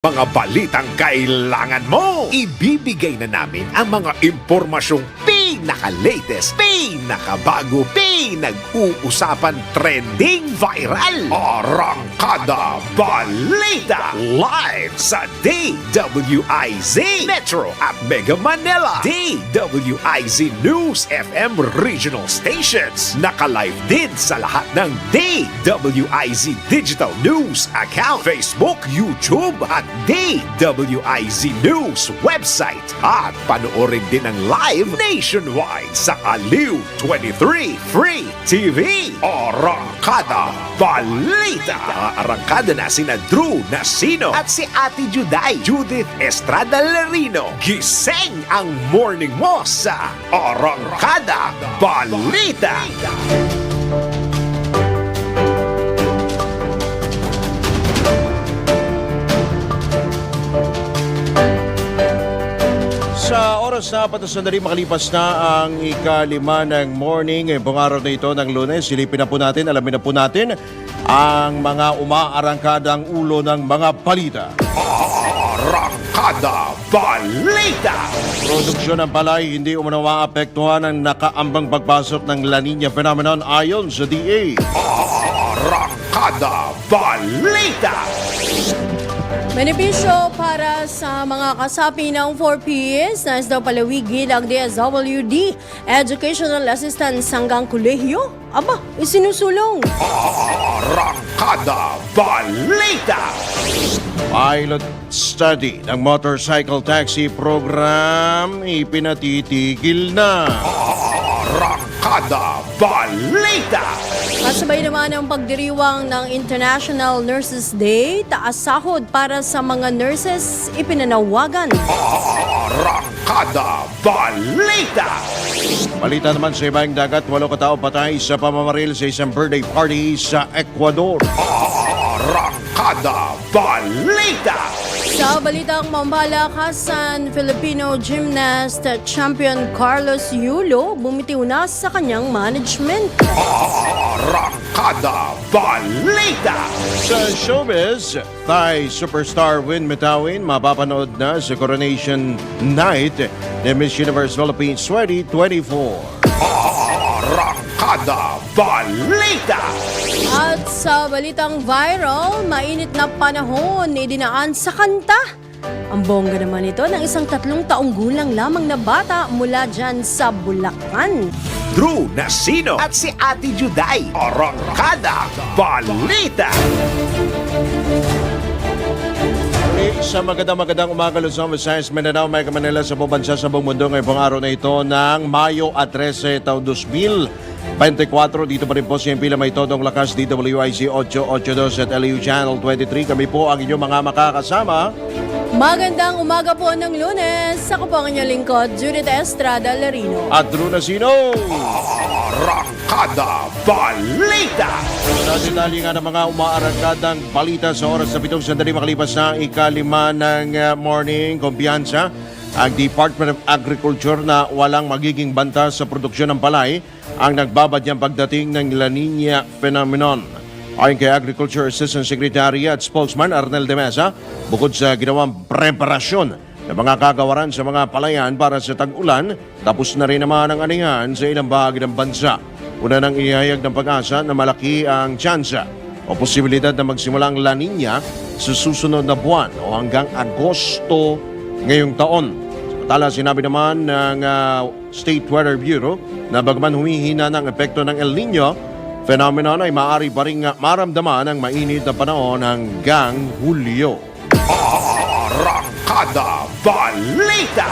Mga balitang kailangan mo! Ibibigay na namin ang mga impormasyong pinaka-latest, pinakabago, pinag-uusapan, trending, viral, arangkada, balita, live sa DWIZ Metro at Mega Manila, DWIZ News FM regional stations. Naka-live din sa lahat ng DWIZ Digital News account, Facebook, YouTube at DWIZ News website. At panoorin din ang live nationwide sa Aliw 23 Free TV. Arangkada Balita. Arangkada na sina Drew Nasino at si Ate Juday, Judith Estrada Larino. Gising ang morning mo sa Arangkada Balita. Sa oras na 4 sandali makalipas na ang ika-5 ng morning, buong araw na ito ng Lunes, silipin na po natin, alamin na po natin ang mga umaarangkadang ulo ng mga balita. Arangkada Balita. Produksyon ng palay hindi umano maapektuhan ng nakaambang pagpasok ng La Nina phenomenon ayon sa DA. Arangkada Balita. Benepisyo para sa mga kasapi ng 4Ps, nais daw palawigin ang DSWD Educational Assistance hanggang kolehiyo. Aba, isinusulong. Arangkada Balita. Pilot study ng motorcycle taxi program ipinatitigil na. Arangkada Balita. Kasabay naman ang pagdiriwang ng International Nurses Day, taas sahod para sa mga nurses ipinanawagan. Arangkada Balita. Balita naman sa ibang dagat, 8 katao patay sa pamamaril sa isang birthday party sa Ecuador. Arangkada Balita. Sa balitang mambalakasan, Filipino gymnast champion Carlos Yulo bumitiw na sa kanyang management. Arangkada Balita. Sa showbiz, Thai superstar Win Mitawin mapapanood na sa Coronation Night ng Miss Universe Philippines 2024. Arangkada Balita. At sa balitang viral, mainit na panahon idinaan sa kanta. Ang bongga naman ito ng isang 3 taong gulang lamang na bata mula dyan sa Bulacan. Drew Nasino at si Ate Juday. Arangkada Balita. Sa magandang umaga, Luzon, Visayas, Mindanao, Mega Manila sa buong bansa sa buong mundo ngayong araw na ito ng Mayo 13, taong 2024. Dito pa rin po si Pila May Todong Lakas, DWIC 882 at LU Channel 23. Kami po ang inyong mga makakasama. Magandang umaga po ng Lunes. Ako po ang inyong lingkod, Judith Estrada Larino. At Drew Nasino. Arangkada Balita. Sa detalye nga ng mga umaarangkadang balita sa oras na 7 sandali makalipas na ika-5 ng morning, kumpiyansa ang Department of Agriculture na walang magiging banta sa produksyon ng palay ang nagbabadyang pagdating ng La Nina phenomenon. Ayon kay Agriculture Assistant Secretary at Spokesman Arnel de Mesa, bukod sa ginawang preparasyon ng mga kagawaran sa mga palayan para sa tag-ulan, tapos na rin naman ang anihan sa ilang bahagi ng bansa. Una nang ihayag ng Pag-asa na malaki ang tsansa o posibilidad na magsimula ang La Nina sa susunod na buwan o hanggang Agosto ngayong taon. Samantala, sinabi naman ng State Weather Bureau na bagaman humihina ng epekto ng El Nino phenomenon ay maaari pa rin maramdaman ang mainit na panahon hanggang Hulyo. Arangkada Balita.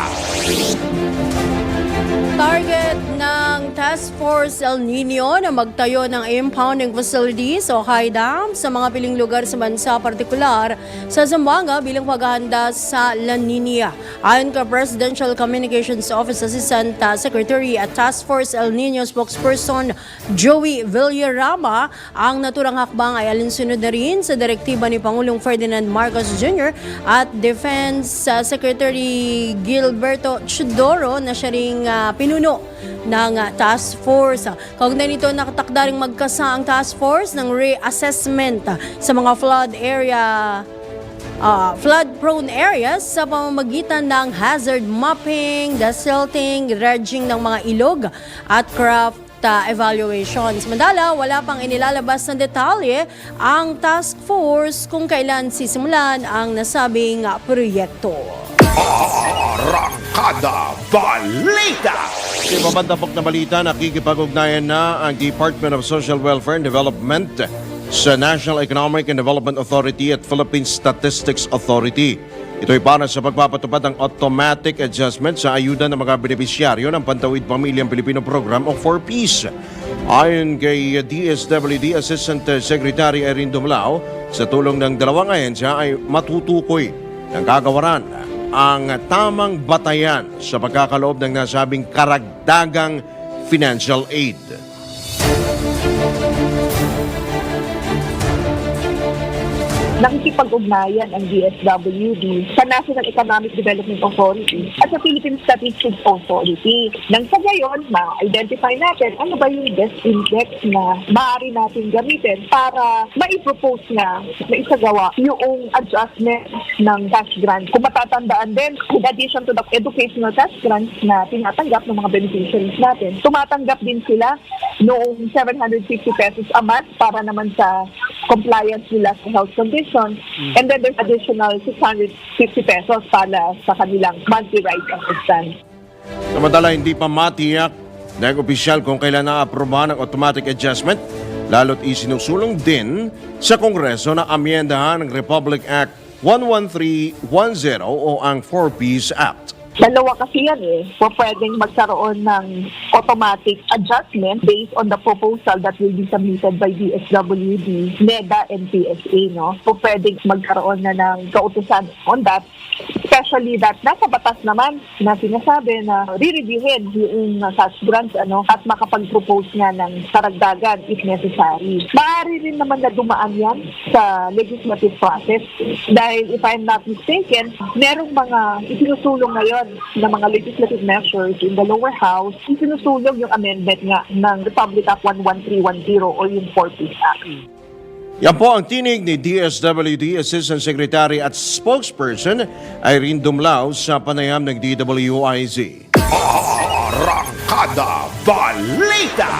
Target ng Task Force El Nino na magtayo ng impounding facilities o high dam sa mga piling lugar sa bansa, partikular sa Zamboanga bilang paghahanda sa La Nina. Ayon kay Presidential Communications Office Assistant Secretary at Task Force El Nino spokesperson Joey Villarama, ang naturang hakbang ay alinsunod na rin sa direktiba ni Pangulong Ferdinand Marcos Jr. at Defense Secretary Gilberto Chodoro na siya ring pinuno ng task force. Kaugnay nito, nakatakda ring magkasa ang task force ng reassessment sa mga flood area flood-prone areas sa pamamagitan ng hazard mapping, desilting, dredging ng mga ilog at craft evaluations. Mandala, wala pang inilalabas na detalye ang task force kung kailan sisimulan ang nasabing proyekto. Arangkada Balita! Sa ibabandapok na balita, nakikipag-ugnayan na ang Department of Social Welfare and Development sa National Economic and Development Authority at Philippine Statistics Authority. Ito'y para sa pagpapatupad ng automatic adjustment sa ayuda ng mga benepisyaryo ng Pantawid Pamilyang Pilipino Program o 4Ps. Ayon kay DSWD Assistant Secretary Erin Dumlao, sa tulong ng dalawang ahensya ay matutukoy ng kagawaran ang tamang batayan sa pagkakaloob ng nasabing karagdagang financial aid. Nakikipag-ugnayan ang DSWD sa National Economic Development Authority at sa Philippine Statistics Authority. Nang sa gayon, ma-identify natin ano ba yung best index na maaari natin gamitin para ma-propose na isagawa yung adjustment ng cash grant. Kung matatandaan din, in addition to the educational cash grants na tinatanggap ng mga beneficiaries natin, tumatanggap din sila noong 750 pesos a month para naman sa compliance nila sa health condition. And then there's additional 650 pesos para sa kanilang monthly rights assistance. Samantala, hindi pa matiyak ng opisyal kung kailan na-aproba ng automatic adjustment, lalo't isinusulong din sa Kongreso na amyendahan ng Republic Act 11310 o ang 4Ps Act. Dalawa kasi yan pwedeng magkaroon ng automatic adjustment based on the proposal that will be submitted by DSWD, NEDA, and PSA, no? Pwedeng magkaroon na ng kautusan on that, especially that nasa batas naman na sinasabi na re-reviewin yung cash grants, at makapag-propose nga ng karagdagan if necessary. Maaari rin naman na dumaan yan sa legislative process dahil if I'm not mistaken, merong mga isinusulong ngayon na mga legislative measures in the lower house, isinusulong yung amendment nga ng Republic Act 11310 o yung 4Ps Act. Yan po ang tinig ni DSWD Assistant Secretary at Spokesperson Irene Dumlao sa panayam ng DWIZ. Arangkada Balita!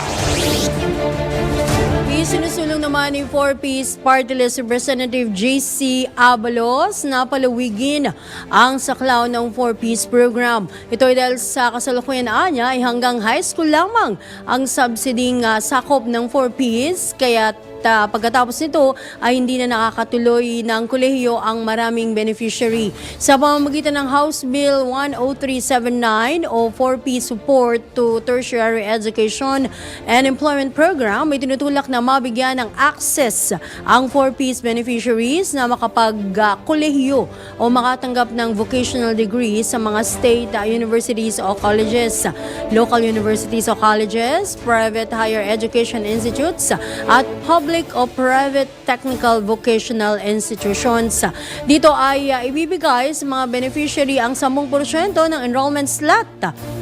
Isinusulong naman ni 4Ps Party List Representative JC Abalos na palawigin ang saklaw ng 4Ps program. Ito ay dahil sa kasalukuyan niya ay hanggang high school lamang ang subsiding sakop ng 4Ps, kaya pagkatapos nito ay hindi na nakakatuloy ng kolehiyo ang maraming beneficiary. Sa pamamagitan ng House Bill 10379 o 4P Support to Tertiary Education and Employment Program, may tinutulak na mabigyan ng access ang 4Ps beneficiaries na makapag-kolehiyo o makatanggap ng vocational degree sa mga state universities o colleges, local universities o colleges, private higher education institutes at public o private technical vocational institutions. Dito ay ibibigay sa mga beneficiary ang 10% ng enrollment slot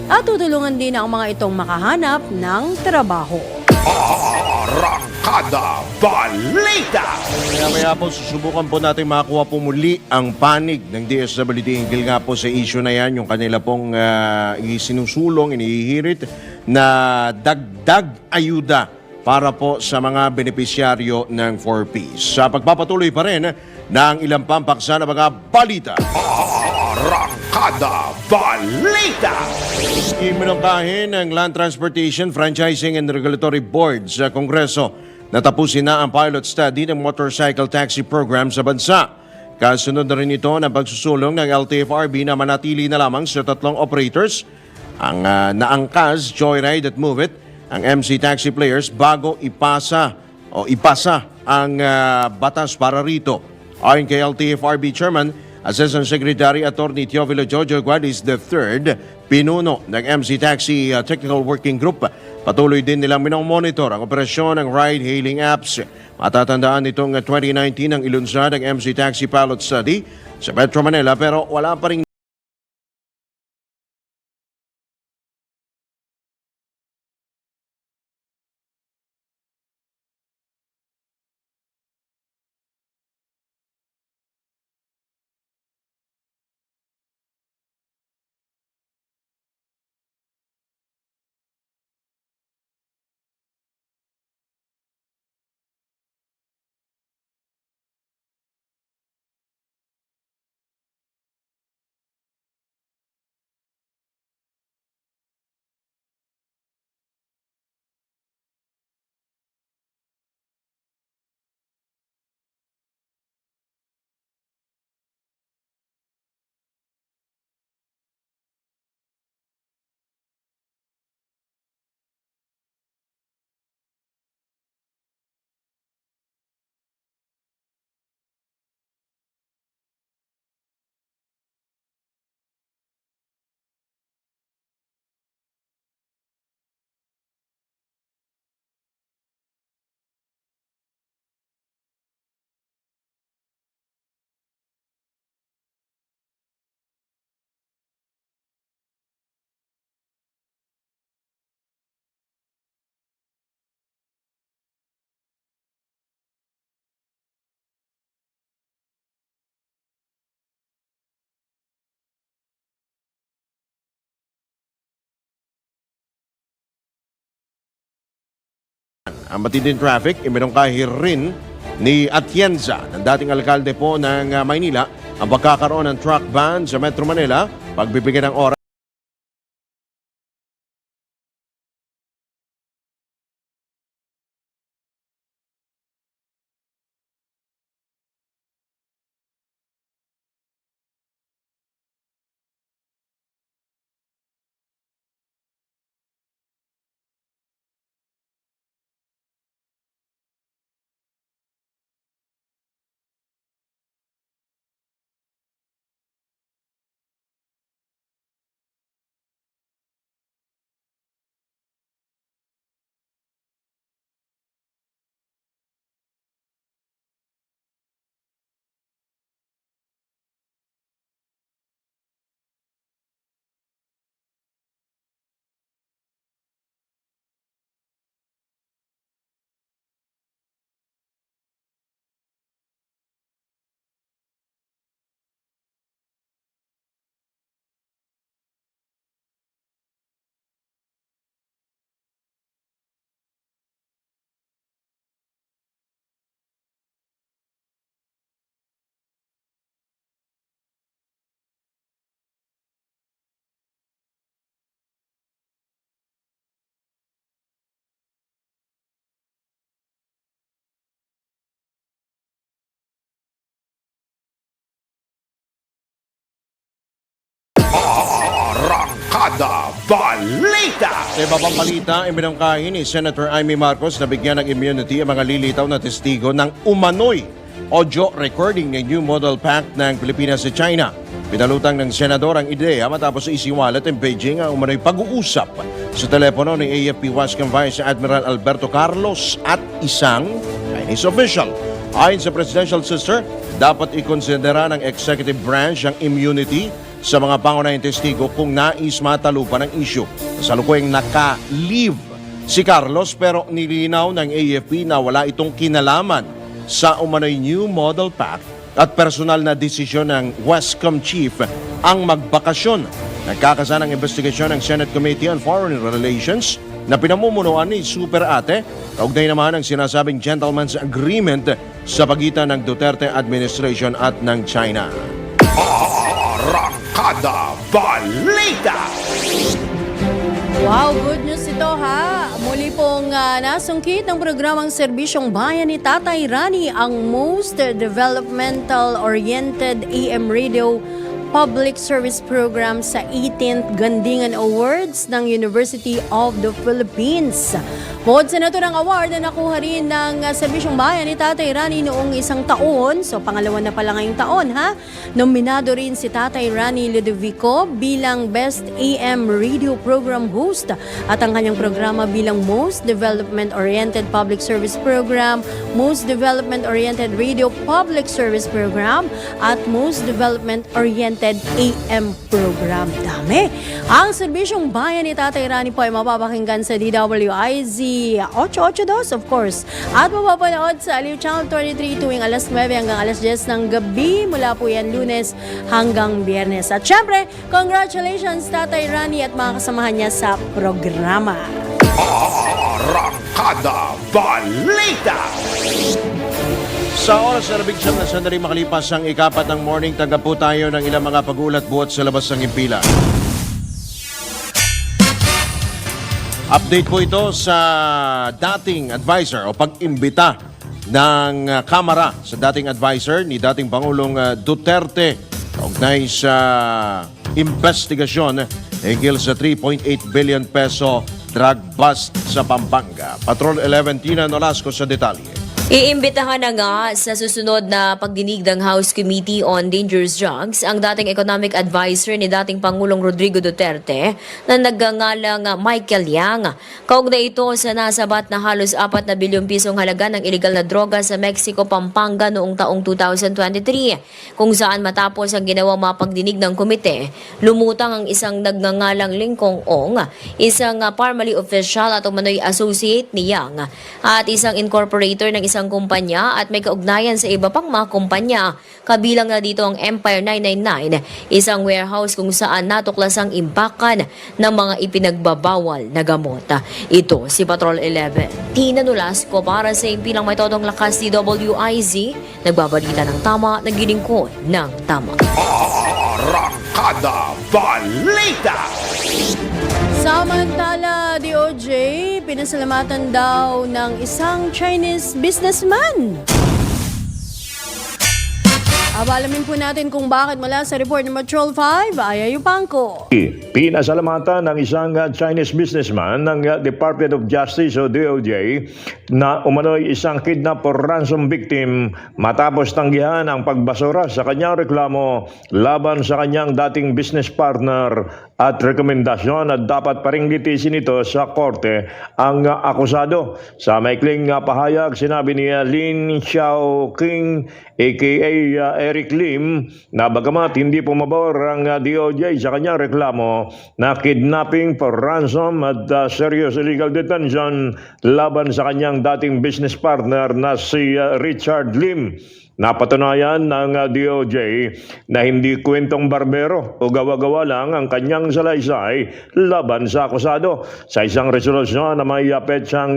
at tutulungan din ang mga itong makahanap ng trabaho. Arangkada Balita! Maya po susubukan po natin makakuha po muli ang panig ng DSWD hinggil nga po sa issue na yan, yung kanila pong isinusulong, inihihirit na dagdag ayuda para po sa mga benepisyaryo ng 4Ps. Sa pagpapatuloy pa rin ng ilang pampaksa na mga balita. Arangkada Balita! Iminungkahin ng Land Transportation, Franchising and Regulatory Board sa Kongreso na tapusin na ang pilot study ng motorcycle taxi program sa bansa. Kasunod na rin ito ng pagsusulong ng LTFRB na manatili na lamang sa 3 operators, ang Naangkaz, Joyride at Move It, ang MC Taxi Players bago ipasa ang batas para rito. Ayon kay LTFRB Chairman, Assistant Secretary Attorney Teofilo Jojo Guadis III, pinuno ng MC Taxi Technical Working Group, patuloy din nilang minomonitor ang operasyon ng ride-hailing apps. Matatandaan nitong 2019 ang ilunsad ng MC Taxi Pilot Study sa Metro Manila pero wala pa rin Ang matinding traffic, iminungkahi rin ni Atienza, ng dating alkalde po ng Maynila, ang pagkakaroon ng truck ban sa Metro Manila, pagbibigyan ng oras. Arangkada Balita. Sa iba pang balita, iminungkahi ni Senator Amy Marcos na bigyan ng immunity ang mga lilitaw na testigo ng umano'y audio recording ng New Model Pact ng Pilipinas sa China. Pinalutang ng senador ang ideya matapos isiwalat ng Beijing ang umano'y pag-uusap sa telepono ni AFP Wascom Vice Admiral Alberto Carlos at isang Chinese official. Ayon sa presidential sister, dapat ikonsidera ng executive branch ang immunity sa mga pangunahing testigo kung nais matalupan ng issue. Kasalukuyang naka-leave si Carlos pero nilinaw ng AFP na wala itong kinalaman sa umano'y New Model Pact at personal na desisyon ng Westcom Chief ang magbakasyon. Nagkakasa ng investigasyon ng Senate Committee on Foreign Relations na pinamumunuan ni Super Ate, kaugnay naman ang sinasabing gentleman's agreement sa pagitan ng Duterte administration at ng China. Arangkada Balita. Wow, good news ito ha. Muli pong nasungkit ng programang Serbisyong Bayan ni Tatay Rani ang most developmental-oriented AM radio public service program sa 18th Gandingan Awards ng University of the Philippines. Bukod sa naturang award na nakuha rin ng Serbisyong Bayan ni Tatay Rani noong isang taon, so pangalawa na pala ngayong taon ha, nominado rin si Tatay Rani Ludovico bilang Best AM Radio Program Host at ang kanyang programa bilang Most Development-Oriented Public Service Program, Most Development-Oriented Radio Public Service Program at Most Development-Oriented AM Program. Dami! Ang Serbisyong Bayan ni Tatay Rani po ay mapapakinggan sa DWIZ 882 of course. At mapapanood sa Aliw Channel 23 tuwing alas 9 hanggang alas 10 ng gabi mula po yan Lunes hanggang Biyernes. At syempre, congratulations Tatay Rani at mga kasamahan niya sa programa. Arangkada Balita. Sa oras na 11 na sandali makalipas ang ikapat ng morning, tanggap po tayo ng ilang mga pag-ulat buhat sa labas ng impila. Update po ito sa dating advisor o pag-imbita ng Kamara sa dating advisor ni dating Pangulong Duterte kaugnay sa investigasyon hingil sa 3.8 billion peso drug bust sa Pampanga. Patrol 11 Tina Nolasco sa detalye. Iimbitahan na nga sa susunod na pagdinig ng House Committee on Dangerous Drugs ang dating economic advisor ni dating Pangulong Rodrigo Duterte na nagngangalang Michael Yang. Kaugnay ito sa nasabat na halos 4 na bilyong pisong halaga ng iligal na droga sa Mexico, Pampanga noong taong 2023. Kung saan matapos ang ginawang mapagdinig ng komite, lumutang ang isang nagngangalang Lingkong Ong, isang Parmali official at umano'y associate ni Yang at isang incorporator ng isang isang kumpanya at may kaugnayan sa iba pang mga kumpanya. Kabilang na dito ang Empire 999, isang warehouse kung saan natuklasang impakan ng mga ipinagbabawal na gamot. Ito si Patrol 11. Tina Nolasco para sa impilang may totong lakas DWIZ, nagbabalita ng tama, naglilingkod ng tama. Arangkada Balita. Samantala, DOJ, pinasalamatan daw ng isang Chinese businessman. Abalamin po natin kung bakit mula sa report ni Patrol 5, Ayayu Pangko. Pinasalamatan ng isang Chinese businessman ng Department of Justice o DOJ na umano'y isang kidnap or ransom victim matapos tanggihan ang pagbasura sa kanyang reklamo laban sa kanyang dating business partner at rekomendasyon na dapat pa ring litisin ito sa korte ang akusado. Sa maikling pahayag, sinabi ni Lin Xiaoqing aka Eric Lim na bagamat hindi pumabor ang DOJ sa kanyang reklamo na kidnapping for ransom at serious illegal detention laban sa kanyang dating business partner na si Richard Lim. Napatunayan ng DOJ na hindi kwentong barbero o gawa-gawa lang ang kanyang salaysay laban sa akusado. Sa isang resolusyon na may petsang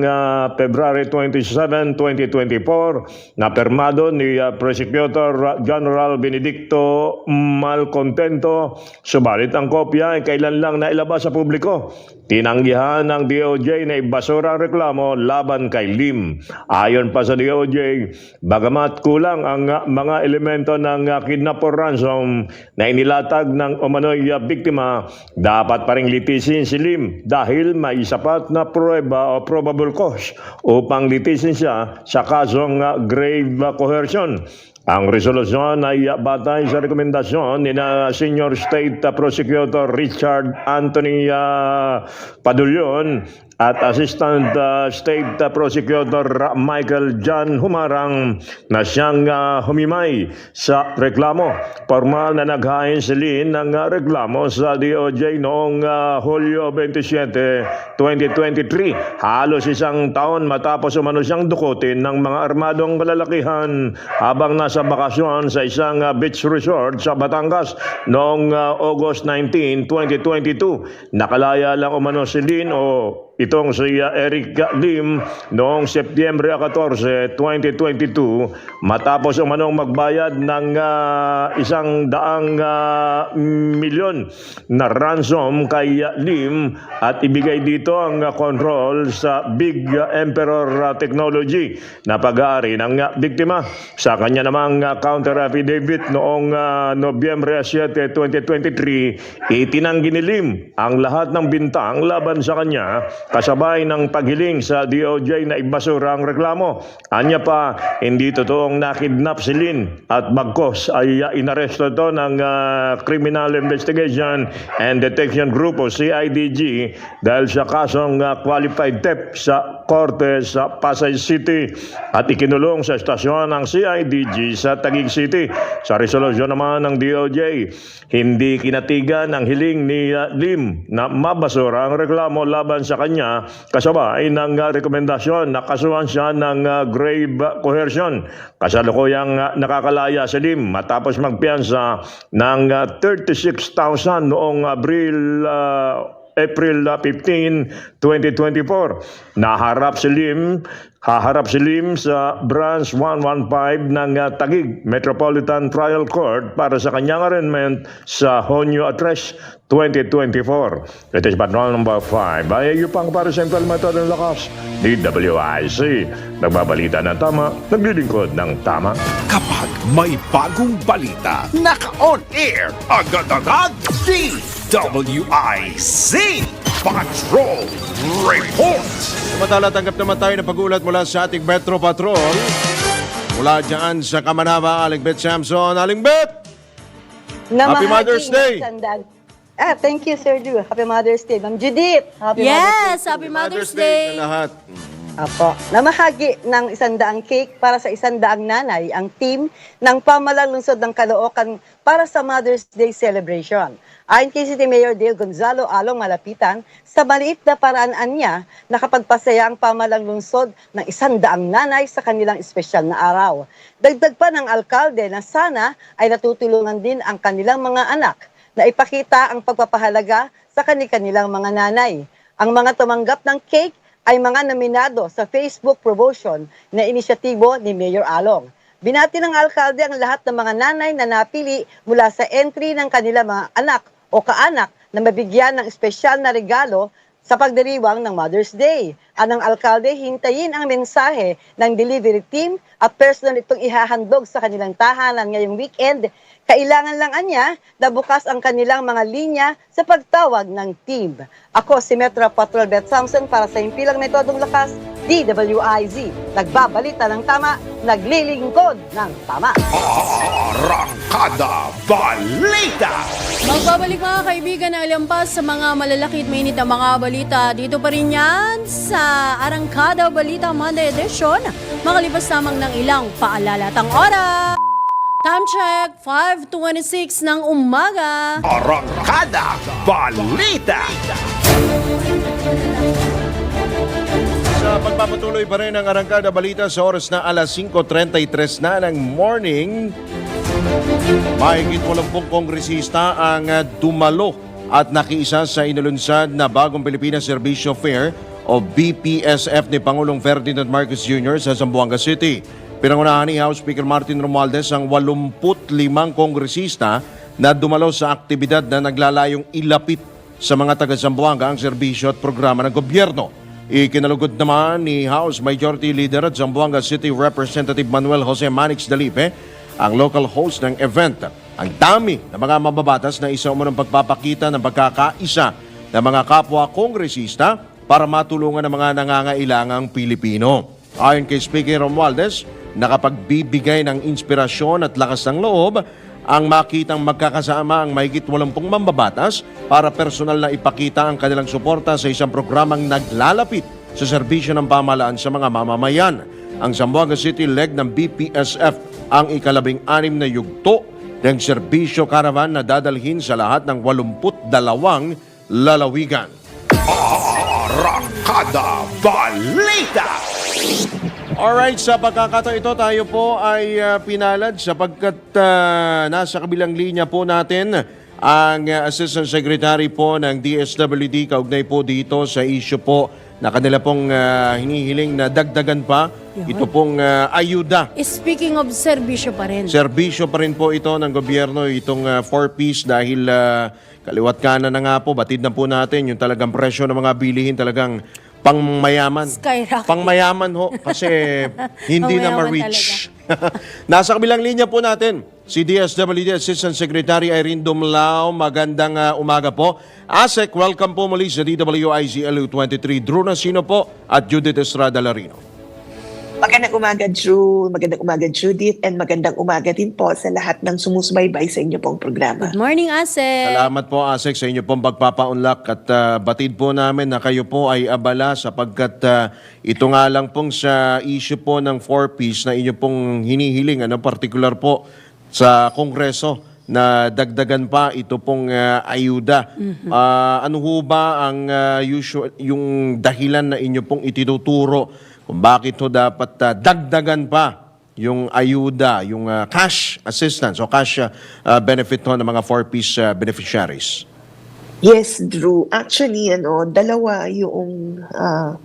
February 27, 2024 na permado ni Prosecutor General Benedicto Malcontento, subalit ang kopya ay kailan lang nailabas sa publiko. Tinanggihan ng DOJ na ibasura ang reklamo laban kay Lim. Ayon pa sa DOJ, bagamat kulang ang mga elemento ng kidnap or ransom na inilatag ng umano'y biktima, dapat pa ring litisin si Lim dahil may sapat na pruweba o probable cause upang litisin siya sa kasong grave coercion. Ang resolusyon ay batay sa rekomendasyon ni na Senior State Prosecutor Richard Anthony Padulyon at Assistant State Prosecutor Michael John Humarang na siyang humimay sa reklamo. Formal na naghain si Lin ng reklamo sa DOJ noong Hulyo 27, 2023. Halos isang taon matapos umano siyang dukutin ng mga armadong kalalakihan habang nasa bakasyon sa isang beach resort sa Batangas noong August 19, 2022. Nakalaya lang umano si Lin o itong si Eric Lim noong Setyembre 14, 2022 matapos umanong magbayad ng 100 milyon na ransom kay Lim at ibigay dito ang control sa Big Emperor Technology na pag-aari ng biktima. Sa kanya namang counter affidavit noong Nobyembre 7, 2023, itinanggi ni Lim ang lahat ng bintang laban sa kanya kasabay ng paghiling sa DOJ na ibasura ang reklamo. Anya pa, hindi totoong nakidnap si Lin at bagkos ay inaresto ito ng Criminal Investigation and Detection Group o CIDG dahil sa kasong qualified theft sa korte sa Pasay City at ikinulong sa estasyon ng CIDG sa Taguig City. Sa resolusyon naman ng DOJ, hindi kinatigan ang hiling ni Lim na mabasura ang reklamo laban sa kanya kasabay ng rekomendasyon na kasuhan siya ng grave coercion. Kasalukuyang nakakalaya si Lim matapos magpiyansa ng 36,000 noong April 15, 2024. Haharap si Lim sa Branch 115 ng Taguig Metropolitan Trial Court para sa kanyang arraignment sa Honyo Address 2024. It is Patrol number 5. Ayayu Pangko para sa implementor ng lakas, DWIC. Nagbabalita ng tama, naglilingkod ng tama. Kapag may bagong balita, naka-on air, agad-agad, DWIC Patrol Report. Samantala, tanggap naman tayo ng pag-ulat mula sa ating Metro Patrol. Mula dyan sa Kamanaba, Aling Bet Samson. Aling Bet! Happy Mother's Day! Thank you, Sir Drew. Happy Mother's Day. Ma'am Judith. Yes, Happy Mother's Day! sa lahat. Apo. Namahagi ng 100 cake para sa 100 nanay ang team ng Pamalang Lungsod ng Caloocan para sa Mother's Day celebration. Ayon kay City Mayor Dale Gonzalo Along Malapitan, sa maliit na paraanan niya, nakapagpasaya ang pamalang lungsod ng 100 nanay sa kanilang espesyal na araw. Dagdag pa ng alkalde na sana ay natutulungan din ang kanilang mga anak na ipakita ang pagpapahalaga sa kanilang mga nanay. Ang mga tumanggap ng cake ay mga nominado sa Facebook promotion na inisyatibo ni Mayor Along. Binati ng alkalde ang lahat ng mga nanay na napili mula sa entry ng kanilang mga anak o kaanak na mabigyan ng espesyal na regalo sa pagdiriwang ng Mother's Day. Anong alkalde, hintayin ang mensahe ng delivery team at personal itong ihahandog sa kanilang tahanan ngayong weekend. Kailangan lang anya na bukas ang kanilang mga linya sa pagtawag ng team. Ako si Metro Patrol Beth Samson para sa Himpilang Metodong Lakas, DWIZ. Nagbabalita ng tama, naglilingkod ng tama. Arangkada Balita. Magbabalik mga kaibigan ng Alampas sa mga malalaki at mainit na mga balita. Dito pa rin yan sa Arangkada Balita Monday Edition. Makalipas lamang ng ilang paalala at ang oras. Time check, 5:26 ng umaga. Arangkada Balita. Sa pagpapatuloy pa rin ang Arangkada Balita sa oras na alas 5:33 na ng morning, mahigit 80 kongresista ang dumalo at nakiisa sa inilunsad na Bagong Pilipinas Servisyo Fair o BPSF ni Pangulong Ferdinand Marcos Jr. sa Zamboanga City. Pinangunahan ni House Speaker Martin Romualdez ang 85 kongresista na dumalo sa aktibidad na naglalayong ilapit sa mga taga-Zamboanga ang serbisyo at programa ng gobyerno. Ikinalugod naman ni House Majority Leader at Zamboanga City Representative Manuel Jose Manix Dalipe, ang local host ng event. Ang dami ng mga mababatas na isa umunong pagpapakita ng pagkakaisa ng mga kapwa kongresista para matulungan ang mga nangangailangang Pilipino. Ayon kay Speaker Romualdez, nakapagbibigay ng inspirasyon at lakas ng loob ang makitang magkakasama ang mahigit 80 mambabatas para personal na ipakita ang kanilang suporta sa isang programang naglalapit sa serbisyo ng pamahalaan sa mga mamamayan. Ang Zamboanga City leg ng BPSF ang ika-12 na yugto ng serbisyo caravan na dadalhin sa lahat ng 82 lalawigan. Arangkada Balita. Alright, sa pagkakataon ito tayo po ay pinalad sapagkat nasa kabilang linya po natin ang Assistant Secretary po ng DSWD kaugnay po dito sa issue po na kanila pong hinihiling na dagdagan pa ito pong ayuda. Speaking of serbisyo pa rin. Serbisyo pa rin po ito ng gobyerno, itong 4-piece dahil kaliwat kanan na nga po, batid na po natin yung talagang presyo ng mga bilihin talagang pangmayaman. Skyrocket. Pangmayaman ho kasi hindi na Pangmayaman ma-reach. Nasa kabilang linya po natin si DSWD Assistant Secretary Irene Dumlao. Magandang umaga po. ASEC, welcome po muli sa DWIZ LU23. Drew Nasino po at Judith Estrada Larino. Magandang umaga, Drew. Magandang umaga, Judith. And magandang umaga din po sa lahat ng sumusubaybay sa inyo pong programa. Good morning, Ase. Salamat po, ASEC, sa inyo pong pagpapaunlak at batid po namin na kayo po ay abala sapagkat ito nga lang pong sa issue po ng 4-piece na inyo pong hinihiling, particular po sa Kongreso na dagdagan pa ito pong ayuda. Ano ho ba ang yung dahilan na inyo pong itinuturo kung bakit ho dapat dagdagan pa yung ayuda, yung cash assistance o cash benefit ho ng mga 4-piece beneficiaries? Yes, Drew. Actually, dalawa yung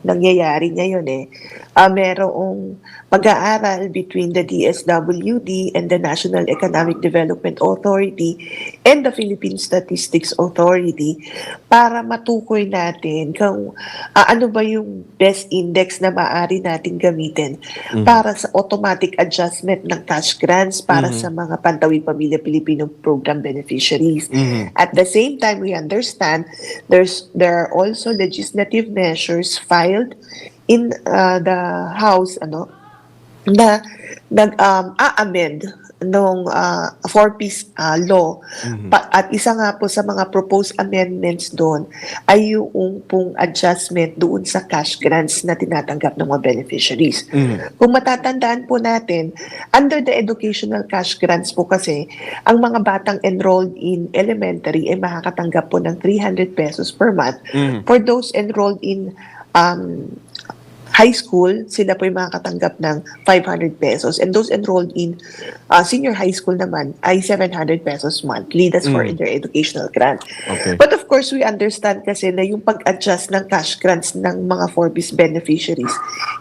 nangyayari ngayon eh. Merong pag-aaral between the DSWD and the National Economic Development Authority and the Philippine Statistics Authority para matukoy natin kung ano ba yung best index na maaari natin gamitin para sa automatic adjustment ng cash grants para sa mga Pantawid Pamilya Pilipino Program beneficiaries. At the same time, we understand there are also legislative measures filed in the House na nag-a-amend four-piece law. At isa nga po sa mga proposed amendments doon ay yung pong adjustment doon sa cash grants na tinatanggap ng mga beneficiaries. Kung matatandaan po natin, under the educational cash grants po kasi, ang mga batang enrolled in elementary ay makakatanggap po ng 300 pesos per month. For those enrolled in high school, sila po yung makakatanggap ng 500 pesos. And those enrolled in senior high school naman ay 700 pesos monthly. That's for their educational grant. Okay. But of course, we understand kasi na yung pag-adjust ng cash grants ng mga four-piece beneficiaries,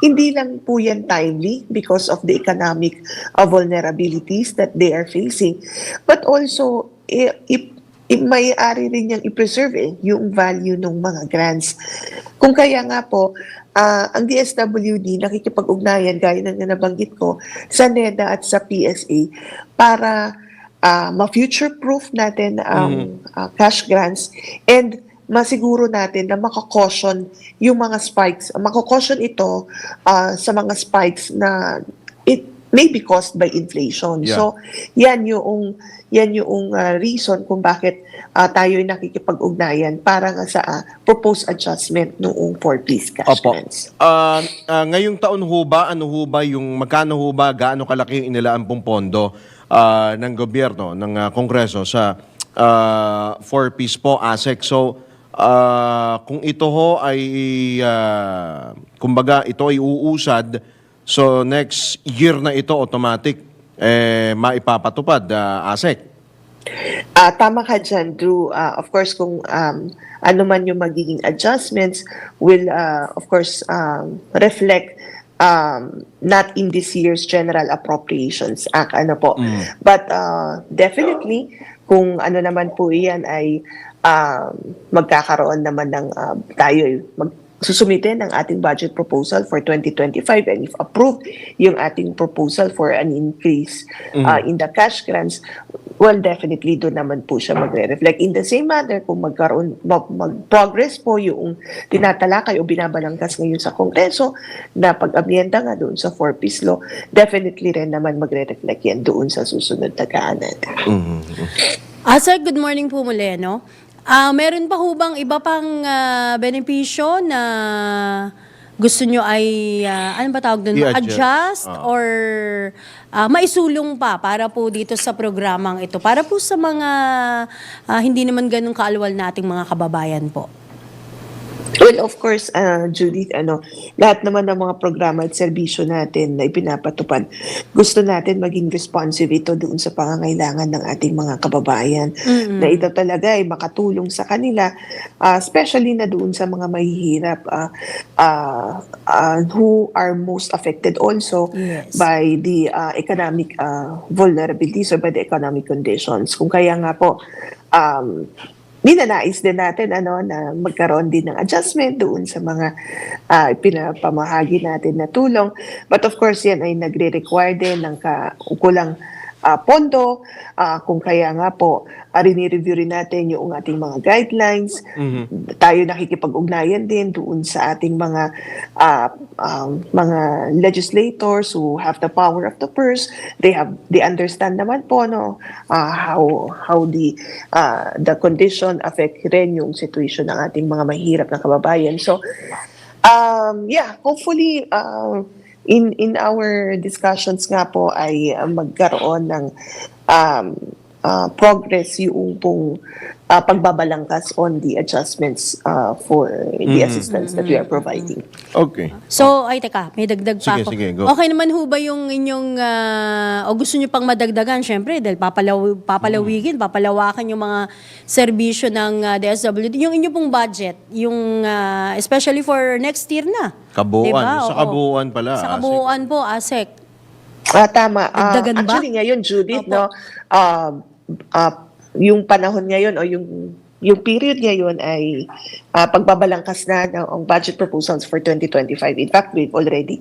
hindi lang po yan timely because of the economic vulnerabilities that they are facing. But also, may-ari rin niyang i-preserve yung value ng mga grants. Kung kaya nga po, ang DSWD nakikipag-ugnayan, gaya na nabanggit ko, sa NEDA at sa PSA para ma-future-proof natin ang cash grants and masiguro natin na makakaution yung mga spikes. Makakaution ito sa mga spikes na it may be caused by inflation. Yeah. So, yan yung reason kung bakit tayo ay nakikipag-ugnayan para nga sa proposed adjustment noong four-piece cash Opo. grants. Ngayong taon ho ba, magkano ho ba, gaano kalaki yung inilaan pong pondo ng gobyerno, ng Kongreso sa four-piece po, ASEC? So, kung ito ho ay, kumbaga, ito ay uusad, so next year na ito automatic, maipapatupad, ASEC? Tama ka dyan, Drew. Of course, kung ano man yung magiging adjustments will, of course, reflect not in this year's General Appropriations Act. But definitely, kung ano naman po iyan ay magkakaroon naman ng tayo susumite ng ating budget proposal for 2025, and if approved yung ating proposal for an increase in the cash grants, well, definitely doon naman po siya magre-reflect. In the same manner, kung mag-progress po yung tinatalakay o binabalangkas ngayon sa Kongreso na pag-amyenda nga doon sa four-piece law, definitely rin naman magre-reflect yan doon sa susunod na kaanan. Asek, good morning po muli, no? Meron pa ho bang iba pang benepisyo na gusto nyo ay, ano ba tawag doon? I-adjust. Adjust or maisulong pa para po dito sa programang ito? Para po sa mga hindi naman ganun kaalwal nating mga kababayan po. Well, of course, Judith, lahat naman ng mga programa at serbisyo natin na ipinapatupad, gusto natin maging responsive ito doon sa pangangailangan ng ating mga kababayan. Na ito talaga ay makatulong sa kanila, especially na doon sa mga mahihirap who are most affected also by the economic vulnerabilities or by the economic conditions. Kung kaya nga po, ninanais din natin na magkaroon din ng adjustment doon sa mga pinapamahagi natin na tulong. But of course, yan ay nagre-require din ng kulang pondo. Kung kaya nga po, rini-review rin natin yung ating mga guidelines. Tayo nakikipag-ugnayan din doon sa ating mga legislators who have the power of the purse. They understand naman po how the condition affect rin yung situation ng ating mga mahirap na kababayan. So hopefully in our discussions nga po ay magkaroon ng progress yung pong pagbabalangkas on the adjustments for the assistance that we are providing. Okay. So, teka, may dagdag pa ako. Sige, go. Okay naman ho ba yung inyong, o gusto nyo pang madagdagan, syempre, dahil papalawakan yung mga serbisyo ng DSWD. Yung inyo pong budget, yung especially for next year na. Kabuuan. Diba? Sa kabuuan pala. Sa kabuuan po, ASEC. Tama. Dagdagan ba? Actually, ngayon, Judith, Opo. yung panahon ngayon o yung period ngayon ay pagbabalangkas na ng budget proposals for 2025. In fact, we've already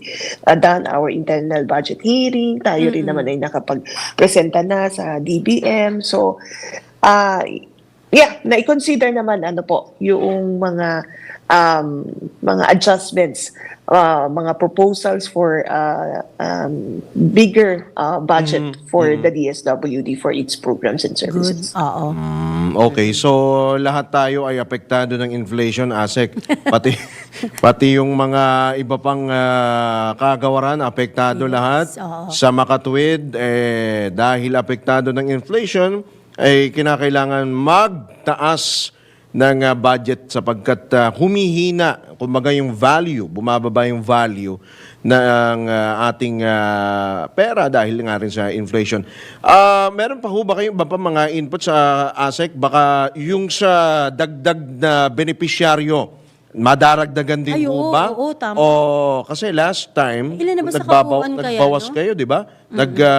done our internal budget hearing. Tayo rin naman ay nakapag-presenta na sa DBM. So, na-consider naman yung mga adjustments, mga proposals for bigger budget for the DSWD for its programs and Good. services. Oo. Okay, so lahat tayo ay apektado ng inflation, ASEC. Pati yung mga iba pang kagawaran, apektado lahat. oo. Sa makatuwid, dahil apektado ng inflation, ay kinakailangan magtaas ng budget sapagkat humihina, kumbaga yung value, bumababa yung value ng ating pera dahil nga rin sa inflation. Meron pa ho ba kayong iba pa mga input sa ASEC? Baka yung sa dagdag na benepisyaryo, madaragdagan din Ay, ho oo, ba? oo, tama. O kasi last time, Ilan na ba sa kabuuan kaya, nagbawas no? kayo, di ba?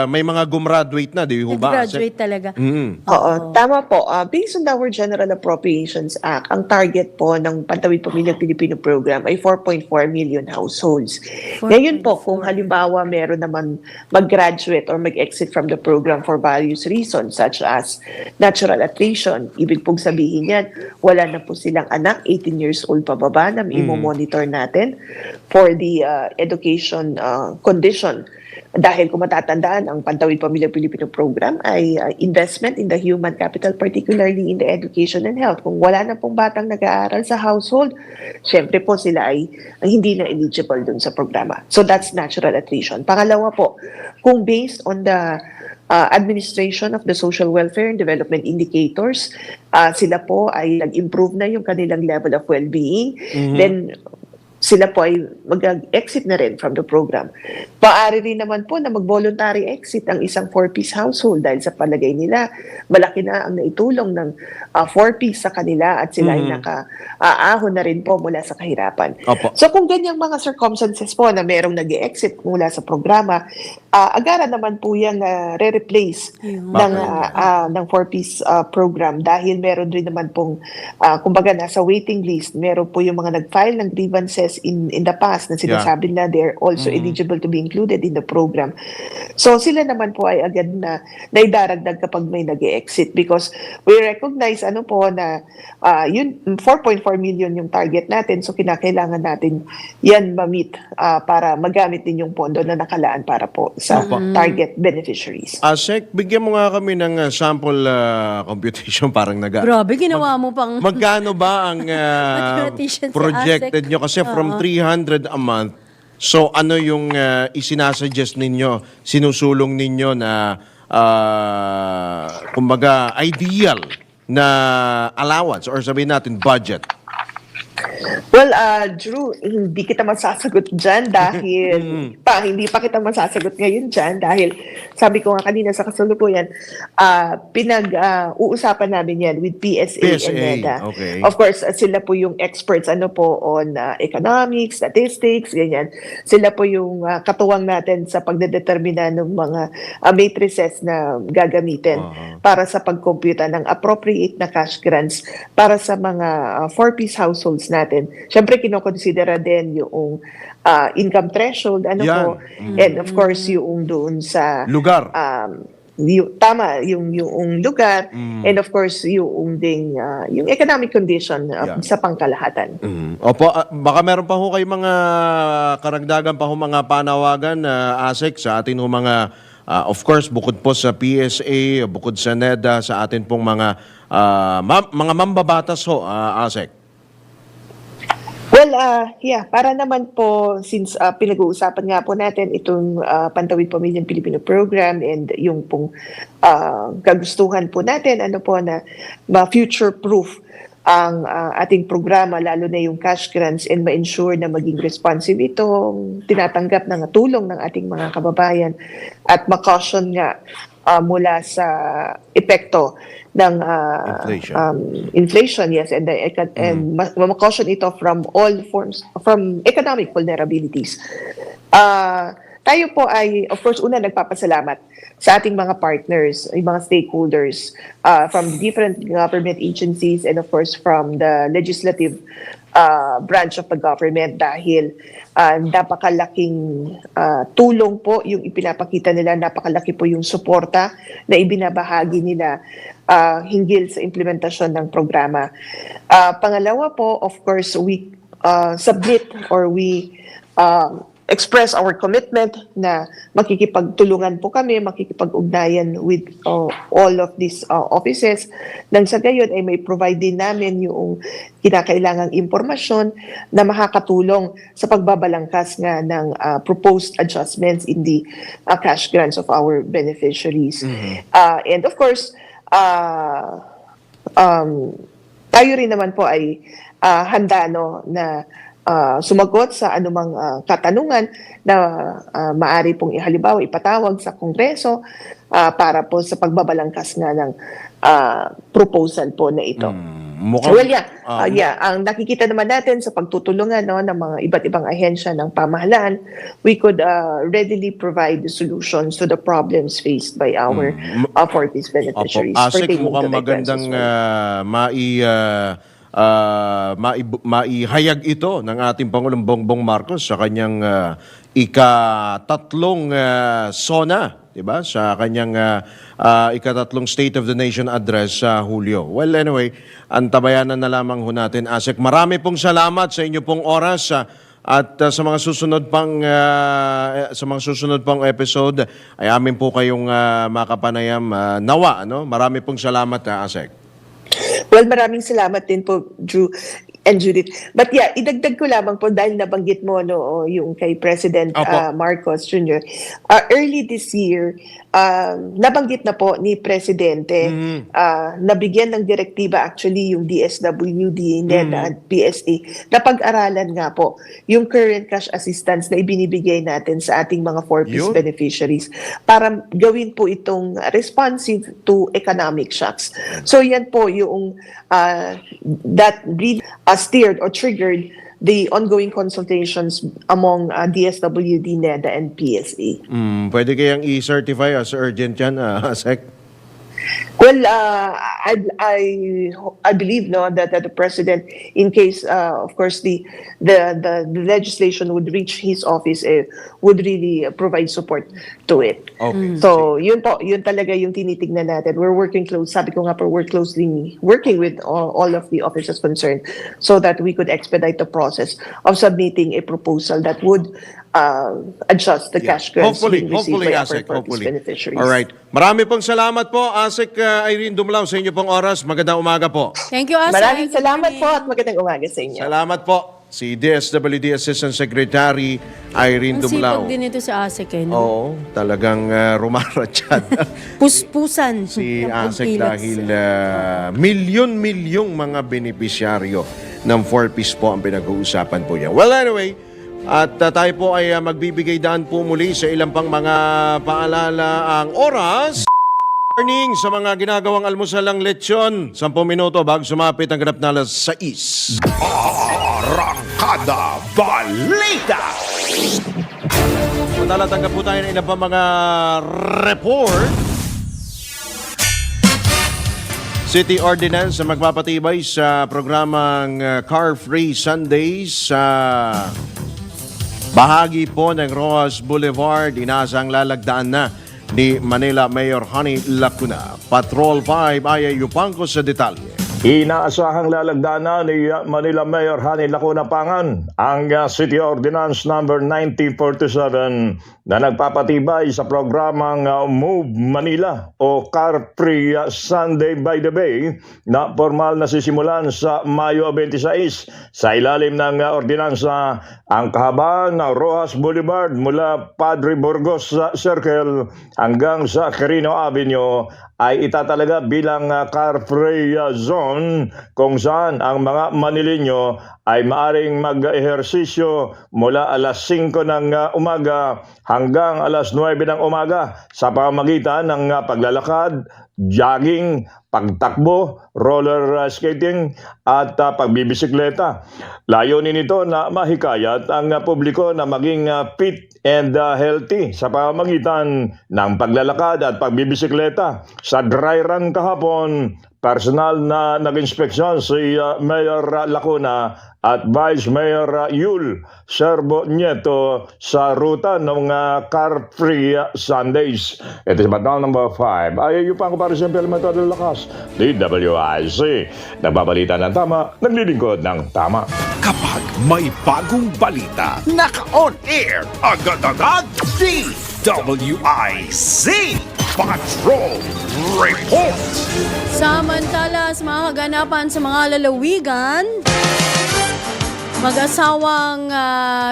May mga gumraduate na, di ho ba? Nag-graduate talaga. Oo, tama po. Based on our General Appropriations Act, ang target po ng Pantawid Pamilyang Pilipino Program ay 4.4 million households. Ngayon po, kung halimbawa meron naman mag-graduate or mag-exit from the program for various reasons such as natural attrition, ibig pong sabihin yan, wala na po silang anak, 18 years old pababa na imo-monitor natin for the education condition. Dahil kung matatandaan, ang Pantawid Pamilyang Pilipino Program ay investment in the human capital, particularly in the education and health. Kung wala na pong batang nag-aaral sa household, syempre po sila ay hindi na eligible dun sa programa. So that's natural attrition. Pangalawa po, kung based on the administration of the social welfare and development indicators, sila po ay nag-improve na yung kanilang level of well-being, then sila po ay mag-exit na rin from the program. Paari rin naman po na mag-voluntary exit ang isang 4-piece household dahil sa palagay nila, malaki na ang naitulong ng 4-piece sa kanila at sila ay naka-aahon na rin po mula sa kahirapan. Opo. So kung ganyang mga circumstances po na merong nag-exit mula sa programa, agaran naman po yung re-replace ng 4-piece program dahil meron rin naman pong, kumbaga nasa waiting list, meron po yung mga nag-file ng grievances in the past na sinasabi na they're also eligible to be included in the program. So sila naman po ay agad na naidaragdag kapag may nag-exit because we recognize na yun 4.4 million yung target natin, so kinakailangan natin yan ma-meet para magamit din yung pondo na nakalaan para po sa target beneficiaries. ASEC, bigyan mo nga kami ng sample computation parang Grabe, ginawa mo pang... Magkano ba ang Mathematician si projected ASEC. nyo? Kasi from 300 a month, so ano yung isinasuggest ninyo, sinusulong ninyo na kumbaga ideal na allowance or sabihin natin budget? Well, Drew, hindi kita masasagot dyan dahil, hindi pa kita masasagot ngayon dyan dahil sabi ko nga kanina sa kasalukuyan, pinag-uusapan namin yan with PSA and NEDA. Okay. Of course, sila po yung experts on economics, statistics, ganyan. Sila po yung katuwang natin sa pagdedetermina ng mga matrices na gagamitin para sa pagkomputa ng appropriate na cash grants para sa mga 4-piece households natin. Siyempre, kinokonsidera din yung income threshold, and of course, yung doon sa Lugar. yung lugar, and of course, yung economic condition sa pangkalahatan. Opo, baka meron pa ho kayo mga karagdagan pa ho mga panawagan ASEC sa atin ho mga of course bukod po sa PSA, bukod sa NEDA, sa atin pong mga mambabatas ho ASEC. Well, para naman po, since pinag-uusapan nga po natin itong Pantawid Pamilyang Pilipino Program and yung pong kagustuhan po natin, na future-proof ang ating programa, lalo na yung cash grants, and ma-ensure na maging responsive itong tinatanggap ng tulong ng ating mga kababayan at ma-caution nga mula sa epekto ng inflation, yes, and ma-caution ito from all forms, from economic vulnerabilities. Tayo po ay, of course, una nagpapasalamat sa ating mga partners, yung mga stakeholders from different government agencies and of course from the legislative branch of the government dahil napakalaking tulong po yung ipinapakita nila, napakalaki po yung suporta na ibinabahagi nila hinggil sa implementasyon ng programa. Pangalawa po, of course, we submit or we express our commitment na makikipagtulungan po kami, makikipag-ugnayan with all of these offices. Nang sa gayon ay may provide din namin yung kinakailangang impormasyon na makakatulong sa pagbabalangkas nga ng proposed adjustments in the cash grants of our beneficiaries. And of course, tayo rin naman po ay handa na sumagot sa anumang katanungan na maaari pong halimbawa ipatawag sa Kongreso para po sa pagbabalangkas nga ng proposal po na ito. Well, ang nakikita naman natin sa pagtutulungan ng mga iba't ibang ahensya ng pamahalaan, we could readily provide the solutions to the problems faced by our Fortis beneficiaries. Asik, pertaining mukhang to the magandang maihayag ito ng ating Pangulong Bongbong Marcos sa kanyang ika-tatlong SONA, diba? Sa kanyang ika-tatlong State of the Nation address sa Hulyo. Well, anyway, antabayanan na lamang ho natin, Asik. Marami pong salamat sa inyo pong oras at sa mga susunod pang episode ay amin po kayong makapanayam nawa, no? Marami pong salamat, Asik. Well, maraming salamat din po, Drew and Judith. But yeah, idagdag ko lamang po dahil nabanggit mo yung kay President Marcos Jr. Early this year, nabanggit na po ni Presidente, nabigyan ng direktiba actually yung DSWD, NEDA at PSA, na pag-aralan nga po yung current cash assistance na ibinibigay natin sa ating mga 4Ps beneficiaries para gawin po itong responsive to economic shocks. So yan po yung that really steered or triggered the ongoing consultations among DSWD, NEDA, and PSA. Pwede kayang i-certify as urgent yan, Asek? Well, I believe that the president, in case of course the legislation would reach his office, would really provide support to it. Okay. So yun talaga yung tinitignan natin. We're working sabi ko nga po, we're closely working with all of the officers concerned so that we could expedite the process of submitting a proposal that would adjust the cash grants being received by our Asek, Fortis beneficiaries. All right. Marami pong salamat po, Asek Irene Dumlao, sa inyo pong oras. Magandang umaga po. Thank you, Asik. Maraming salamat po at magandang umaga sa inyo. Salamat po. Si DSWD Assistant Secretary Irene Ang Dumlao. sipag din ito sa Asik, no? Oo, talagang rumaratyad. Puspusan. Si ng Asek pagpilas. dahil milyon-milyong mga benepisyaryo ng 4Ps po ang pinag-uusapan po niya. Well, anyway, at tayo po ay magbibigay daan po muli sa ilang pang mga paalala. Ang oras, morning sa mga ginagawang almusal ng lechon. 10 minuto bago sumapit ang ganap na alas 6. Arangkada Balita. Matalatanggap po tayo ng ilang pang mga report. City Ordinance na magpapatibay sa programang Car Free Sundays sa bahagi po ng Rojas Boulevard. Inaasang lalagdaan na ni Manila Mayor Honey Lacuna. Patrol 5 ay Yupanco sa detalye. Inaasahang lalagdana ni Manila Mayor Honey Lacuna Pangan ang City Ordinance number 9047 na nagpapatibay sa programang Move Manila o Car Free Sunday by the Bay na formal na sisimulan sa Mayo 26 sa ilalim ng ordinansa. Ang kahabaan ng Rojas Boulevard mula Padre Burgos Circle hanggang sa Quirino Avenue ay itatalaga bilang car-free zone kung saan ang mga Manileño ay maaring mag-ehersisyo mula alas 5 ng umaga hanggang alas 9 ng umaga sa pamamagitan ng paglalakad, jogging, pagtakbo, roller skating at pagbibisikleta. Layunin nito na mahikayat ang publiko na maging fit and healthy sa pamamagitan ng paglalakad at pagbibisikleta. Sa dry run kahapon, personal na nag-inspeksyon si Mayor Lacuna at Vice Mayor Yul Serbo Nieto sa ruta ng car-free Sundays. Ito si Batang number 5. Ay, yung pang comparison Elemental ng Lakas. DWIC. Nagbabalita ng tama, naglilingkod ng tama. Kapag may bagong balita, naka-on air, agad-agad, DWIC Patrol Report. Samantala, sa mga kaganapan sa mga lalawigan, mag-asawang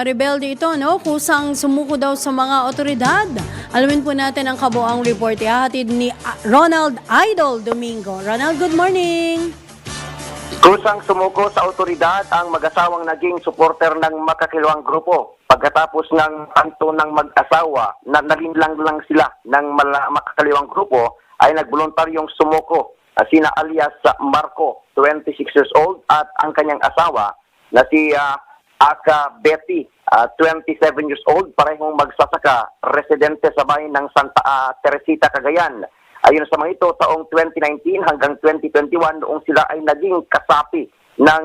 rebelde ito, no? Kusang sumuko daw sa mga otoridad. Alamin po natin ang kabuang report. Ihahatid ni Ronald Idol Domingo. Ronald, good morning! Kusang sumuko sa otoridad ang mag-asawang naging suporter ng makakilawang grupo. Pagkatapos ng tanto ng mag-asawa na nalinlang lang sila ng makakaliwang grupo, ay nagboluntaryong sumuko. Sina alias Marco, 26 years old, at ang kanyang asawa na si Aka Betty, 27 years old, parehong magsasaka, residente sa bayan ng Santa Teresita, Cagayan. Ayon sa mga ito, taong 2019 hanggang 2021, noong sila ay naging kasapi ng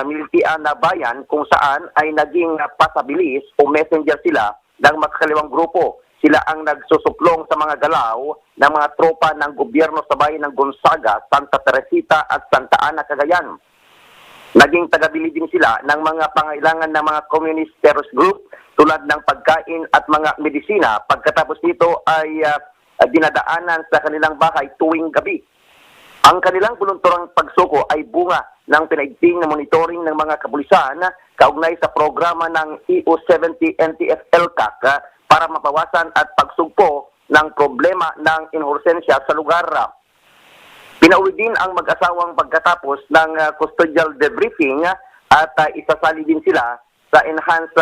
militian na bayan kung saan ay naging pasabilis o messenger sila ng makakaliwang grupo. Sila ang nagsusuplong sa mga galaw ng mga tropa ng gobyerno sa bayan ng Gonzaga, Santa Teresita at Santa Ana, Cagayan. Naging tagabili din sila ng mga pangailangan ng mga communist terrorist group tulad ng pagkain at mga medisina. Pagkatapos nito ay dinadaanan sa kanilang bahay tuwing gabi. Ang kanilang voluntarang pagsuko ay bunga ng pinaigting na monitoring ng mga kapulisan kaugnay sa programa ng EU70 NTF-ELCAC para mapawasan at pagsugpo ng problema ng inhursensya sa lugar. Pinauwi din ang mag-asawang pagkatapos ng custodial debriefing at isasali din sila sa Enhanced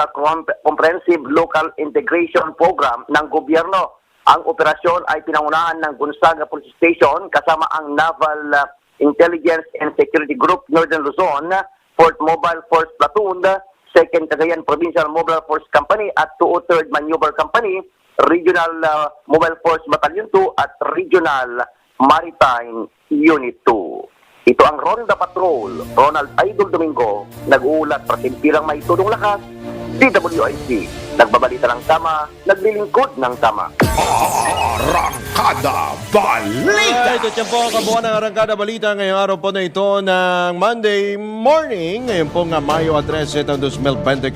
Comprehensive Local Integration Program ng gobyerno. Ang operasyon ay pinangunahan ng Gonzaga Police Station kasama ang Naval Intelligence and Security Group Northern Luzon, 4th Mobile Force Platoon, 2nd Cagayan Provincial Mobile Force Company at 203rd Maneuver Company, Regional Mobile Force Battalion 2 at Regional Maritime Unit 2. Ito ang Ronda Patrol, Ronald Idol Domingo, nag-uulat para simpilang may tudong lakas, DWIC, nagbabalita ng tama, naglilingkod ng tama. Arangkada Balita. Ito siya po ang kabuuan ng Arangkada Balita ngayong araw po na ito ng Monday morning. Ngayon po nga Mayo 13, taong 2024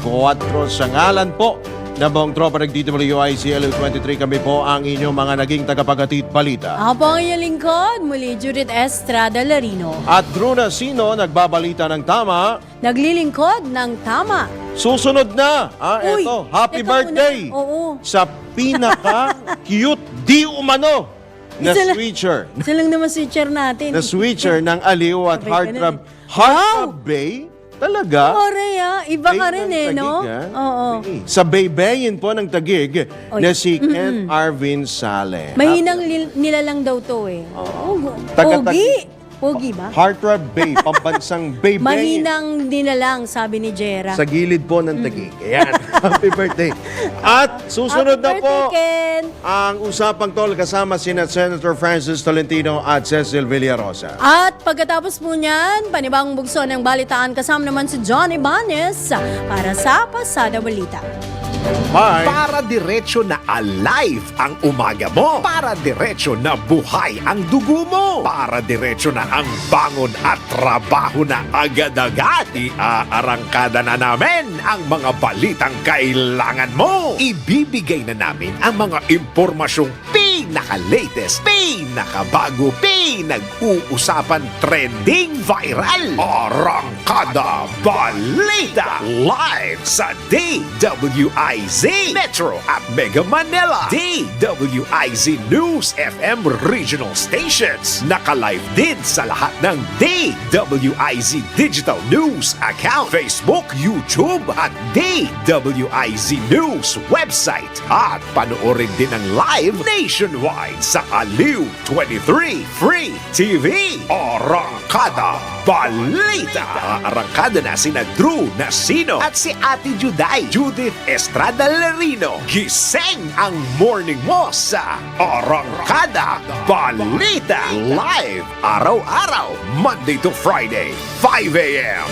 sa ngalan po na buong tropa ng DWIC LU23. Kami po ang inyong mga naging tagapaghatid balita. Ako po ang inyong lingkod, muli Judith Estrada Larino. At Drew Nasino, nagbabalita ng tama. Naglilingkod ng tama. Susunod na, Uy, eto, happy teka birthday muna. Oo. sa pinaka-cute di umano na Isa lang- switcher. Isa lang naman switcher natin. Na switcher ng Aliw at Sabay ka Heartthrob. na eh. Heartthrob Bay? Talaga? Oray iba ka Bay rin ng eh, no? Taguig, ah. Oo. Okay. Sa baybayin po ng Taguig Oy. na si Ken Arvin Sale. Mahinang nilalang daw to eh. Taga-Taguig. Pogi. Pogi ba? Heartthrob Bay, pambansang baybayin. Mahinang nilalang, sabi ni Jera. Sa gilid po ng Taguig. Ayan. Happy birthday. At susunod Happy na po birthday, Ken. ang usapang tol kasama sina Senator Francis Tolentino at Cecil Villarosa. At pagkatapos po niyan, panibagong bugso ng balitaan kasama naman si John Ibanez para sa Pasada Balita. Bye! Para diretso na alive ang umaga mo. Para diretso na buhay ang dugo mo. Para diretso na ang bangon at trabaho na agad-agad. Iaarangkada na namin ang mga balitang kailangan mo. Ibibigay na namin ang mga impormasyong pinaka-latest, pinakabago, pinag-uusapan, trending, viral. Arangkada Balita. Live sa DWIZ Metro at Mega Manila. DWIZ News FM regional stations. Naka-live din sa lahat ng DWIZ Digital News account, Facebook, YouTube at DWIZ News website. At panoorin din ang live nationwide nationwide sa Aliw 23 Free TV. Arangkada Balita. Arangkada na sina Drew Nasino at si Ate Juday, Judith Estrada Larino. Gising ang morning mo sa Arangkada Balita. Live araw-araw, Monday to Friday, 5 a.m.